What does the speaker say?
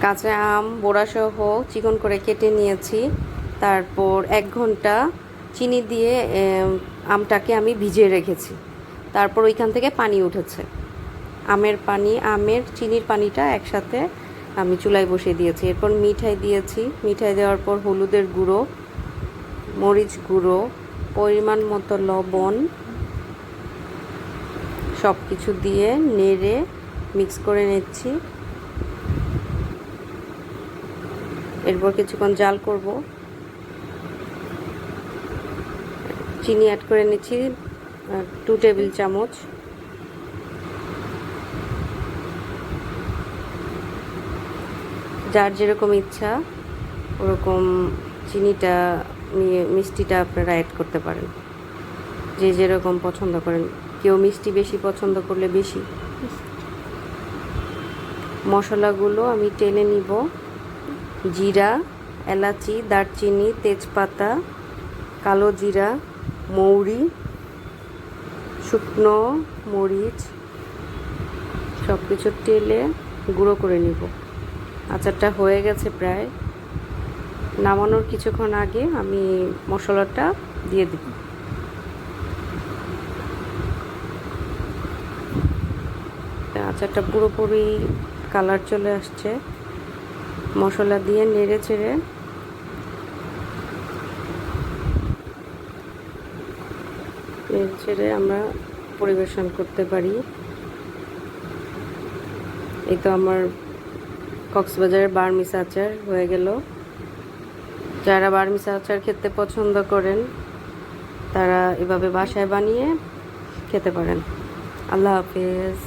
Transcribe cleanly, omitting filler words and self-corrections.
কাঁচা আম বোড়াসহ চিকন করে কেটে নিয়েছি। তারপর 1 ঘন্টা চিনি দিয়ে আমটাকে আমি ভিজিয়ে রেখেছি। তারপর ওইখান থেকে পানি উঠেছে। আমের চিনির পানিটা একসাথে আমি চুলায় বসিয়ে দিয়েছি। এরপর মিঠাই দিয়েছি। মিঠাই দেওয়ার পর হলুদের গুঁড়ো, মরিচ গুঁড়ো, পরিমাণ মতো লবণ সব কিছু দিয়ে নেড়ে মিক্স করে নিচ্ছি। এরপর কিছুক্ষণ জাল করব। চিনি অ্যাড করে নিচ্ছি 2 টেবিল চামচ। যার যেরকম ইচ্ছা ওরকম চিনিটা মিষ্টিটা আপনারা অ্যাড করতে পারেন, যে যেরকম পছন্দ করেন। কেউ মিষ্টি বেশি পছন্দ করলে বেশি। মশলাগুলো আমি টেনে নিব। জিরা, এলাচি, দারচিনি, তেজপাতা, কালো জিরা, মৌরি, শুকনো মরিচ সব কিছু টেলে গুঁড়ো করে নিব। আচারটা হয়ে গেছে প্রায়। নামানোর কিছুক্ষণ আগে আমি মশলাটা দিয়ে দিব। আচারটা পুরোপুরি কালার চলে আসছে। মশলা দিয়ে নেড়ে চেড়ে আমরা পরিবেশন করতে পারি। এই তো আমার কক্সবাজারের বার্মিস আচার হয়ে গেল। যারা বার্মিস আচার খেতে পছন্দ করেন তারা এভাবে বাসায় বানিয়ে খেতে পারেন। আল্লাহ হাফেজ।